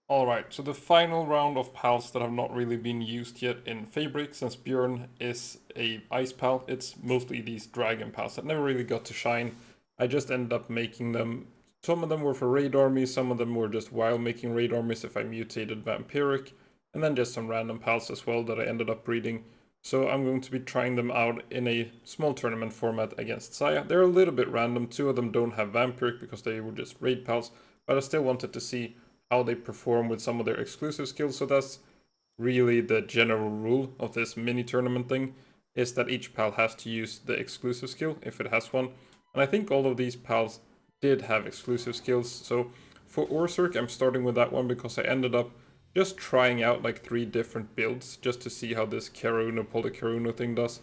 Alright, so the final round of pals that have not really been used yet in Fabric, since Bjorn is a ice pal, it's mostly these dragon pals that never really got to shine. I just ended up making them. Some of them were for raid armies, some of them were just while making raid armies if I mutated Vampiric, and then just some random pals as well that I ended up breeding. So I'm going to be trying them out in a small tournament format against Saya. They're a little bit random, two of them don't have Vampiric because they were just raid pals, but I still wanted to see how they perform with some of their exclusive skills. So that's really the general rule of this mini tournament thing, is that each pal has to use the exclusive skill if it has one. And I think all of these pals did have exclusive skills. So for Orserk, I'm starting with that one because I ended up just trying out like 3 different builds just to see how this Karuna Polykaruna thing does.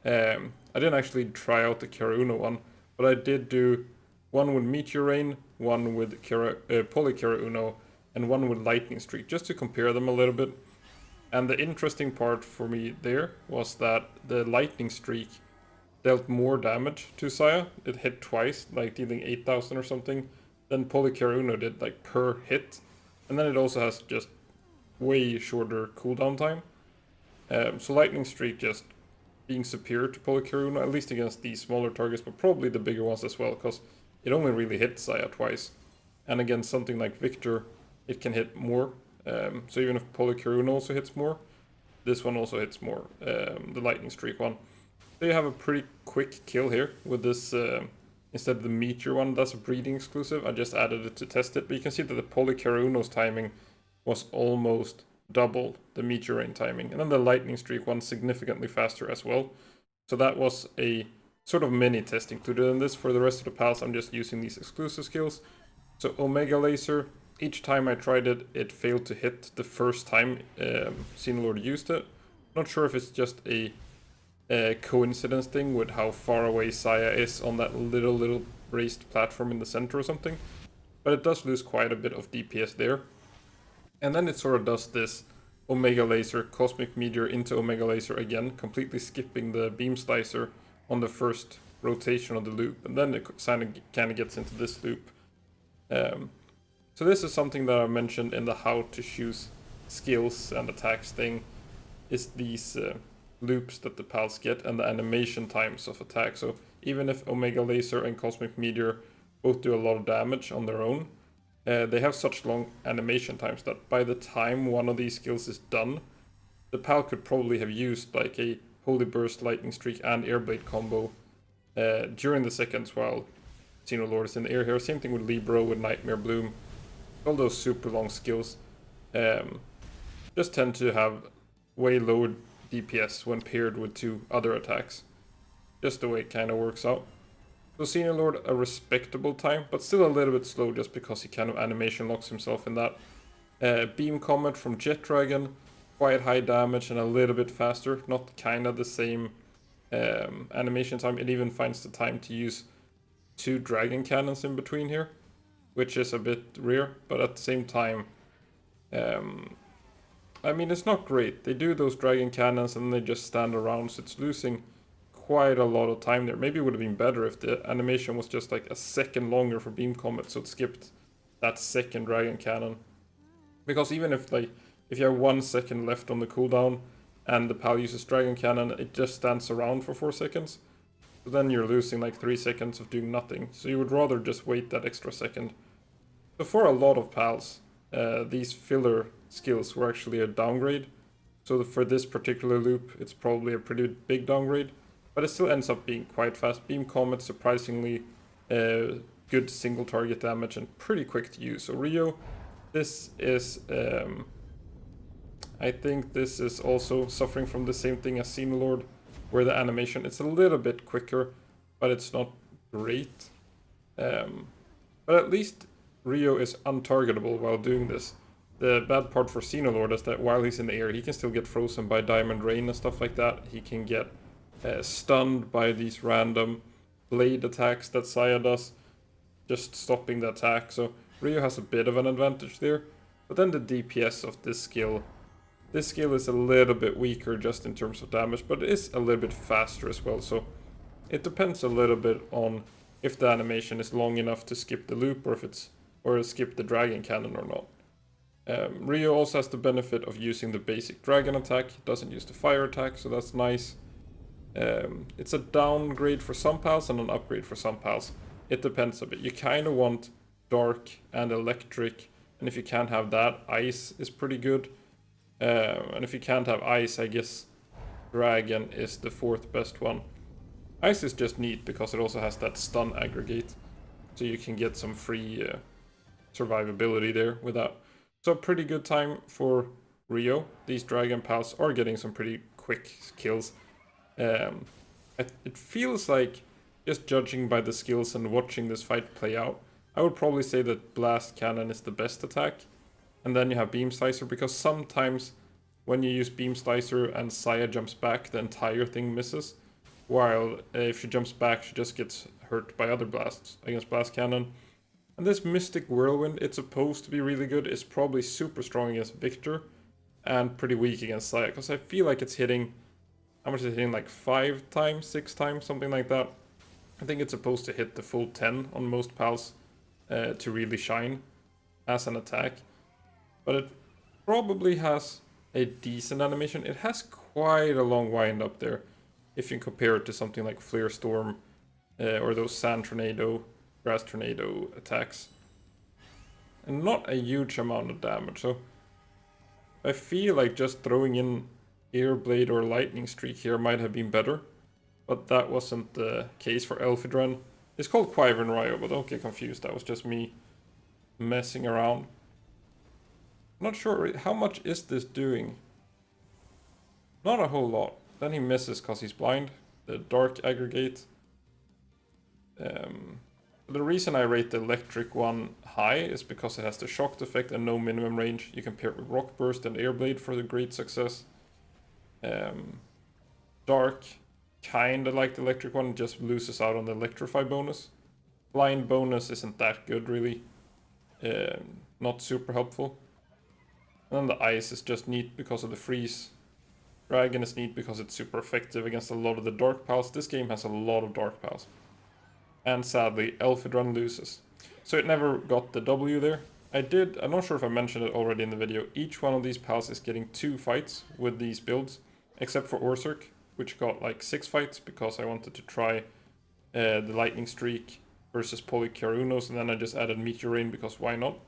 I didn't actually try out the Karuna one, but I did do one with Meteor Rain, one with Polykaruna, and one with Lightning Streak, just to compare them a little bit. And the interesting part for me there was that the Lightning Streak dealt more damage to Saya. It hit twice, like dealing 8,000 or something, than Polykaruna did, like per hit. And then it also has just way shorter cooldown time. So Lightning Streak just being superior to Polykaruna, at least against these smaller targets, but probably the bigger ones as well, because it only really hit Saya twice. And against something like Victor, it can hit more. So even if Polykaruna also hits more, this one also hits more, the Lightning Streak one. So you have a pretty quick kill here with this, instead of the Meteor one, that's a breeding exclusive. I just added it to test it, but you can see that the Polykaruna's timing was almost double the Meteor Rain timing. And then the Lightning Streak one significantly faster as well. So that was a sort of mini test included in this. For the rest of the pals, I'm just using these exclusive skills. So Omega Laser, each time I tried it, it failed to hit the first time Xenolord used it. Not sure if it's just a coincidence thing with how far away Saya is on that little raised platform in the center or something. But it does lose quite a bit of DPS there. And then it sort of does this Omega Laser, Cosmic Meteor into Omega Laser again, completely skipping the Beam Slicer on the first rotation of the loop. And then it kind of gets into this loop. So this is something that I mentioned in the how to choose skills and attacks thing, is these loops that the pals get and the animation times of attack. So even if Omega Laser and Cosmic Meteor both do a lot of damage on their own, they have such long animation times that by the time one of these skills is done, the pal could probably have used like a Holy Burst, Lightning Streak, and Airblade combo during the seconds while Xenolord is in the air here. Same thing with Libro, with Nightmare Bloom. All those super long skills just tend to have way lower DPS when paired with 2 other attacks. Just the way it kind of works out. So Xenolord, a respectable time, but still a little bit slow just because he kind of animation locks himself in that. Beam Comet from Jetragon, quite high damage and a little bit faster. Not kind of the same animation time. It even finds the time to use 2 Dragon Cannons in between here, which is a bit rare, but at the same time, I mean, it's not great. They do those Dragon Cannons and they just stand around, so it's losing quite a lot of time there. Maybe it would have been better if the animation was just like a second longer for Beam Comet, so it skipped that second Dragon Cannon. Because even if if you have 1 second left on the cooldown and the pal uses Dragon Cannon, it just stands around for 4 seconds. So then you're losing like 3 seconds of doing nothing. So you would rather just wait that extra second. So for a lot of pals, these filler skills were actually a downgrade. So for this particular loop, it's probably a pretty big downgrade. But it still ends up being quite fast. Beam Comet, surprisingly good single target damage and pretty quick to use. So Ryu, this is, I think this is also suffering from the same thing as Xenolord, where the animation, it's a little bit quicker, but it's not great. But at least Ryu is untargetable while doing this. The bad part for Xenolord is that while he's in the air, he can still get frozen by Diamond Rain and stuff like that. He can get stunned by these random blade attacks that Saya does, just stopping the attack. So Ryu has a bit of an advantage there. But then the DPS of this skill is a little bit weaker just in terms of damage, but it is a little bit faster as well. So it depends a little bit on if the animation is long enough to skip the loop or if it's or skip the Dragon Cannon or not. Ryu also has the benefit of using the basic dragon attack. It doesn't use the fire attack, so that's nice. It's a downgrade for some pals and an upgrade for some pals. It depends a bit. You kind of want dark and electric, and if you can't have that, ice is pretty good. And if you can't have ice, I guess dragon is the fourth best one. Ice is just neat because it also has that stun aggregate, so you can get some free survivability there without. So pretty good time for Rio. These dragon pals are getting some pretty quick kills. It feels like, just judging by the skills and watching this fight play out, I would probably say that Blast Cannon is the best attack. And then you have Beam Slicer, because sometimes when you use Beam Slicer and Saya jumps back, the entire thing misses. While if she jumps back, she just gets hurt by other blasts against Blast Cannon. And this Mystic Whirlwind, it's supposed to be really good. It's probably super strong against Victor and pretty weak against Saya, because I feel like it's hitting, how much is it hitting, like 5 times, 6 times, something like that. I think it's supposed to hit the full 10 on most pals to really shine as an attack. But it probably has a decent animation. It has quite a long wind up there if you compare it to something like Flare Storm or those Sand Tornado, Grass Tornado attacks. And not a huge amount of damage, so I feel like just throwing in Air Blade or Lightning Streak here might have been better. But that wasn't the case for Elphidran. It's called Wyvern Ryu, but don't get confused, that was just me messing around. Not sure, how much is this doing? Not a whole lot. Then he misses because he's blind. The dark aggregate. The reason I rate the electric one high is because it has the shocked effect and no minimum range. You can pair it with Rock Burst and Air Blade for the great success. Dark, kinda like the electric one, just loses out on the electrify bonus. Blind bonus isn't that good really. Not super helpful. And then the ice is just neat because of the freeze. Dragon is neat because it's super effective against a lot of the dark pals. This game has a lot of dark pals. And sadly, Elphidran loses. So it never got the W there. I'm not sure if I mentioned it already in the video. Each one of these pals is getting 2 fights with these builds. Except for Orserk, which got like 6 fights because I wanted to try the Lightning Streak versus Polycharunos. And then I just added Meteor Rain because why not?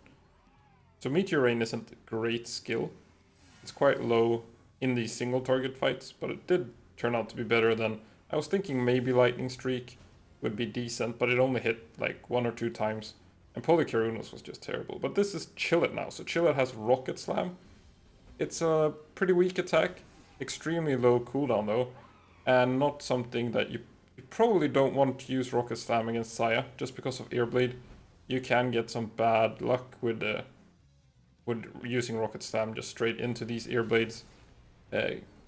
So Meteor Rain isn't a great skill. It's quite low in these single target fights, but it did turn out to be better than I was thinking. Maybe Lightning Streak would be decent, but it only hit like 1 or 2 times. And Polycharunos was just terrible. But this is Chillet now, so Chillet has Rocket Slam. It's a pretty weak attack, extremely low cooldown though, and not something that you probably don't want to use Rocket Slam against Saya, just because of Air Blade. You can get some bad luck with using Rocket Slam just straight into these Air Blades.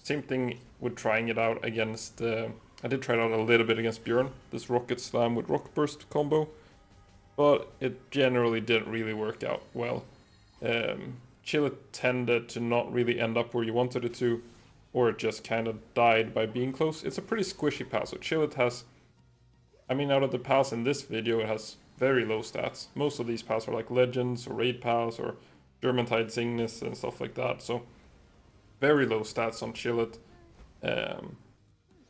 Same thing with trying it out against, I did try it out a little bit against Bjorn, this Rocket Slam with Rock Burst combo, but it generally didn't really work out well. Chillet tended to not really end up where you wanted it to, or it just kind of died by being close. It's a pretty squishy pal, so Chillet has, I mean, out of the pals in this video, it has very low stats. Most of these pals are like Legends or Raid pals or Jormuntide Ignis and stuff like that, so very low stats on Chillet.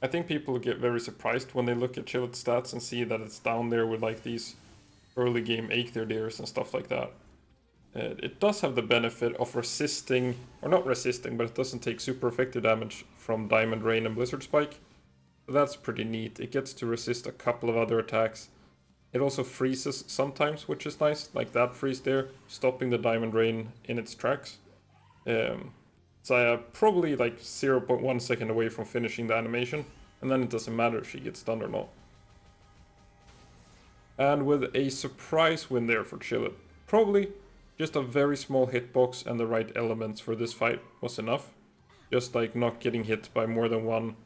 I think people get very surprised when they look at Chillet's stats and see that it's down there with like these early game Eikthyr and stuff like that. It does have the benefit of resisting, or not resisting, but it doesn't take super effective damage from Diamond Rain and Blizzard Spike. So that's pretty neat. It gets to resist a couple of other attacks. It also freezes sometimes, which is nice, like that freeze there, stopping the Diamond Rain in its tracks. Saya probably like 0.1 second away from finishing the animation, and then it doesn't matter if she gets stunned or not. And with a surprise win there for Chillet, probably just a very small hitbox and the right elements for this fight was enough. Just like not getting hit by more than one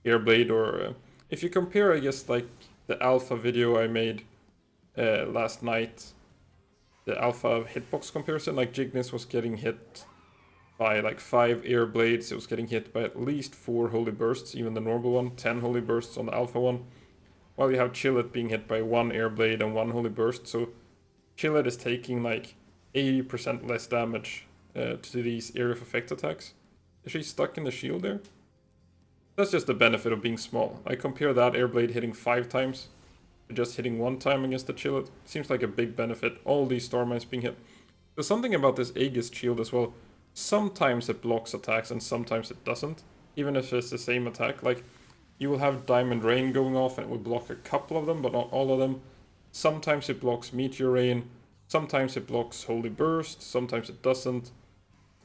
Airblade, or if you compare, I guess, like the alpha video I made last night, the alpha hitbox comparison, like Ignis was getting hit by like 5 air blades, it was getting hit by at least 4 holy bursts, even the normal one, 10 holy bursts on the alpha one, while you have Chillet being hit by 1 air blade and 1 holy burst. So Chillet is taking like 80% less damage to these area of effect attacks. Is she stuck in the shield there? That's just the benefit of being small. I compare that Airblade hitting 5 times to just hitting 1 time against the Chillet. Seems like a big benefit. All these star mines being hit. There's something about this Aegis shield as well. Sometimes it blocks attacks and sometimes it doesn't. Even if it's the same attack. Like, you will have Diamond Rain going off and it will block a couple of them, but not all of them. Sometimes it blocks Meteor Rain. Sometimes it blocks Holy Burst. Sometimes it doesn't.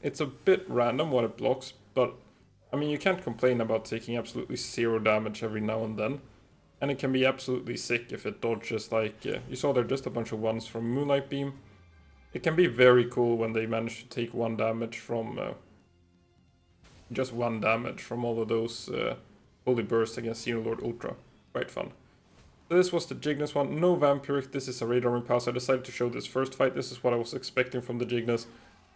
It's a bit random what it blocks, but I mean, you can't complain about taking absolutely 0 damage every now and then. And it can be absolutely sick if it dodges, like, you saw there just a bunch of ones from Moonlight Beam. It can be very cool when they manage to take 1 damage from, just 1 damage from all of those Holy Bursts against Xenolord Ultra. Quite fun. So this was the Ignis one. No Vampiric, this is a Radar Impulse. I decided to show this first fight. This is what I was expecting from the Ignis.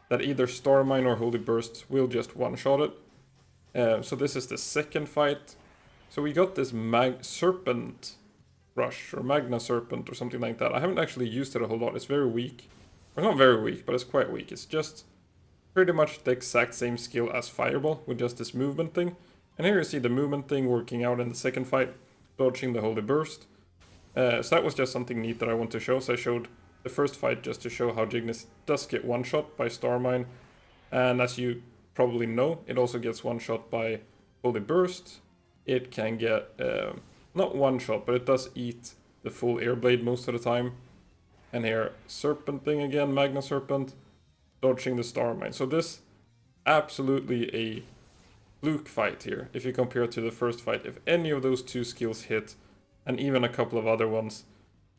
That either Starmine or Holy Burst will just one-shot it. So this is the second fight. So we got this Serpent Rush, or Magna Serpent, or something like that. I haven't actually used it a whole lot. It's very weak. Well, not very weak, but it's quite weak. It's just pretty much the exact same skill as Fireball, with just this movement thing. And here you see the movement thing working out in the second fight, dodging the Holy Burst. So that was just something neat that I want to show. So I showed the first fight just to show how Ignis does get one-shot by Starmine. And as you probably know, it also gets one-shot by Holy Burst. It can get, not one-shot, but it does eat the full Airblade most of the time. And here, Serpent thing again, Magna Serpent, dodging the Starmine. So this, absolutely a fluke fight here, if you compare it to the first fight. If any of those 2 skills hit, and even a couple of other ones,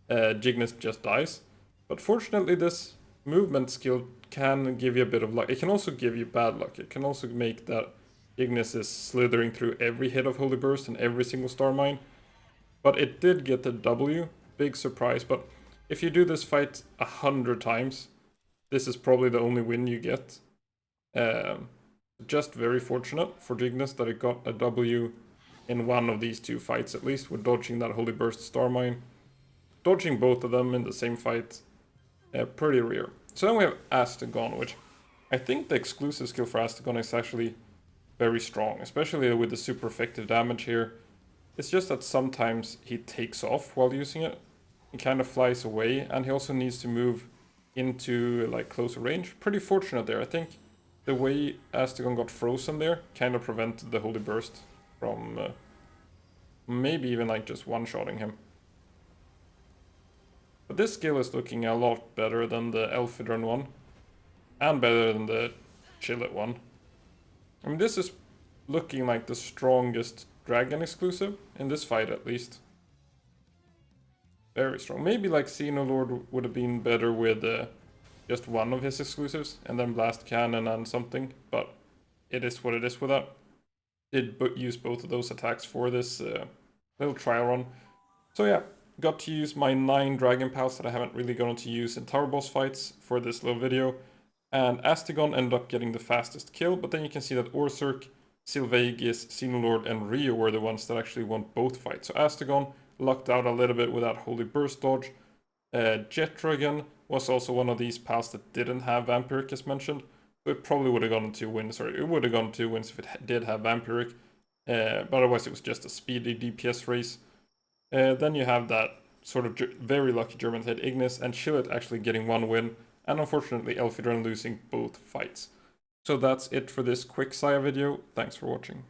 Ignis just dies. But fortunately, this movement skill can give you a bit of luck. It can also give you bad luck. It can also make that Ignis is slithering through every hit of Holy Burst and every single Star Mine. But it did get the W. Big surprise. But if you do this fight 100 times, this is probably the only win you get. Just very fortunate for Ignis that it got a W in one of these 2 fights at least, with dodging that Holy Burst Star Mine. Dodging both of them in the same fight, pretty rare. So then we have Astegon, which I think the exclusive skill for Astegon is actually very strong, especially with the super effective damage here. It's just that sometimes he takes off while using it. He kind of flies away, and he also needs to move into like closer range. Pretty fortunate there. I think the way Astegon got frozen there kind of prevented the Holy Burst from maybe even like just one-shotting him. But this skill is looking a lot better than the Elphidran one, and better than the Chillet one. I mean, this is looking like the strongest dragon exclusive, in this fight at least. Very strong. Maybe like Xenolord would have been better with just one of his exclusives, and then Blast Cannon and something, but it is what it is with that. Did use both of those attacks for this little trial run. So yeah, got to use my 9 Dragon Pals that I haven't really gotten to use in Tower Boss fights for this little video. And Astegon ended up getting the fastest kill, but then you can see that Orserk, Silvegis, Xenolord, and Ryu were the ones that actually won both fights. So Astegon lucked out a little bit with that Holy Burst dodge. Jetragon was also one of these pals that didn't have Vampiric as mentioned. So it probably would have gone 2 wins, or it would have gone 2 wins if it did have Vampiric. But otherwise it was just a speedy DPS race. Then you have that sort of very lucky Jormuntide Ignis, and Chillet actually getting 1 win, and unfortunately Elphidran losing both fights. So that's it for this quick Saya video. Thanks for watching.